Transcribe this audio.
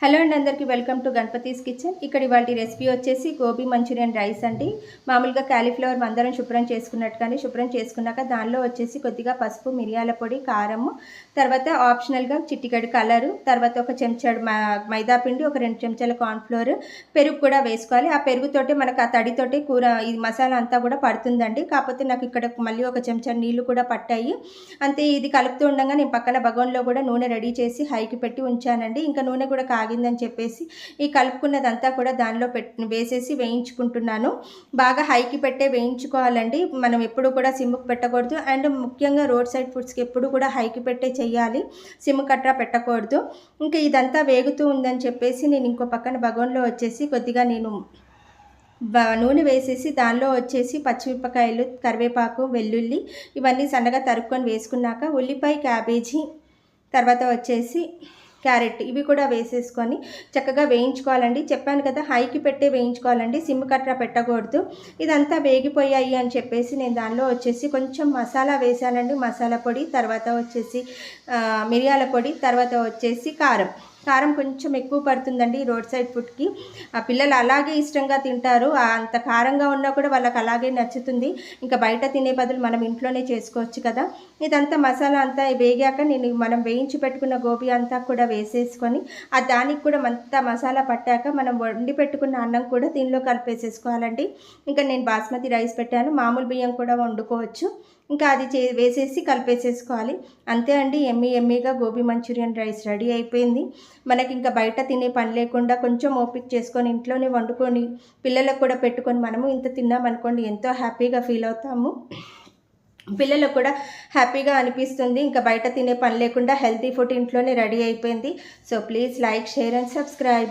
Hello అండి, అందరికీ welcome to గణపతీస్ kitchen. ఇక్కడ ఇవాళ రెసిపీ వచ్చేసి గోబీ మంచూరియన్ రైస్ అండి. మామూలుగా క్యాలీఫ్లవర్ అందరం శుభ్రం చేసుకున్నట్టుగానే శుభ్రం చేసుకున్నాక దానిలో వచ్చేసి కొద్దిగా పసుపు, మిరియాల పొడి, కారము, తర్వాత ఆప్షనల్గా చిటికెడు కలరు, తర్వాత ఒక చెంచాడు మైదా పిండి, ఒక 2 చెంచాల కార్న్ఫ్లోర్, పెరుగు కూడా వేసుకోవాలి. ఆ పెరుగుతోటే మనకు ఆ తడితోటే కూర ఇది మసాలా అంతా కూడా పడుతుందండి. కాకపోతే నాకు ఇక్కడ మళ్ళీ ఒక చెంచా నీళ్లు కూడా పట్టాయి. అంతే. ఇది కలుపుతూ ఉండగా నేను పక్కన బగోన్లో కూడా నూనె రెడీ చేసి హైకి పెట్టి ఉంచానండి. ఇంకా నూనె కూడా కాగిందని చెప్పేసి ఈ కలుపుకున్నదంతా కూడా దానిలో వేసేసి వేయించుకుంటున్నాను. బాగా హైకి పెట్టే వేయించుకోవాలండి. మనం ఎప్పుడు కూడా సిమ్కి పెట్టకూడదు. అండ్ ముఖ్యంగా రోడ్ సైడ్ ఫుడ్స్కి ఎప్పుడు కూడా హైకి పెట్టే చేయాలి, సిమ్ కట్రా పెట్టకూడదు. ఇంకా ఇదంతా వేగుతూ ఉందని చెప్పేసి నేను ఇంకో పక్కన బగోన్లో వచ్చేసి కొద్దిగా నేను నూనె వేసేసి దానిలో వచ్చేసి పచ్చిమిరపకాయలు, కరివేపాకు, వెల్లుల్లి ఇవన్నీ సన్నగా తరుక్కొని వేసుకున్నాక ఉల్లిపాయ, క్యాబేజీ, తర్వాత వచ్చేసి క్యారెట్ ఇవి కూడా వేసేసుకొని చక్కగా వేయించుకోవాలండి. చెప్పాను కదా, హైకి పెట్టే వేయించుకోవాలండి, సిమ్ కట్రా పెట్టకూడదు. ఇదంతా వేగిపోయాయి అని చెప్పేసి నేను దానిలో వచ్చేసి కొంచెం మసాలా వేసానండి. మసాలా పొడి, తర్వాత వచ్చేసి మిరియాల పొడి, తర్వాత వచ్చేసి కారం కొంచెం ఎక్కువ పడుతుందండి రోడ్ సైడ్ ఫుడ్కి. ఆ పిల్లలు అలాగే ఇష్టంగా తింటారు. అంత కారంగా ఉన్నా కూడా వాళ్ళకి అలాగే నచ్చుతుంది. ఇంకా బయట తినే బదులు మనం ఇంట్లోనే చేసుకోవచ్చు కదా. ఇదంతా మసాలా అంతా వేగాక మనం వేయించి పెట్టుకున్న గోబీ అంతా కూడా వేసేసుకొని దానికి కూడా అంతా మసాలా పట్టాక మనం వండి పెట్టుకున్న అన్నం కూడా దీనిలో కలిపేసేసుకోవాలండి. ఇంకా నేను బాస్మతి రైస్ పెట్టాను, మామూలు బియ్యం కూడా వండుకోవచ్చు. ఇంకా అది వేసేసి కలిపేసేసుకోవాలి. అంతే అండి, ఎమ్మీగా గోబీ మంచూరియన్ రైస్ రెడీ అయిపోయింది. మనకి ఇంకా బయట తినే పని లేకుండా కొంచెం ఓపిక చేసుకొని ఇంట్లోనే వండుకొని పిల్లలకు కూడా పెట్టుకొని మనము ఇంత తిన్నామనుకోండి ఎంతో హ్యాపీగా ఫీల్ అవుతాము. పిల్లలకు కూడా హ్యాపీగా అనిపిస్తుంది. ఇంకా బయట తినే పని లేకుండా హెల్తీ ఫుడ్ ఇంట్లోనే రెడీ అయిపోయింది. So please like, share and subscribe.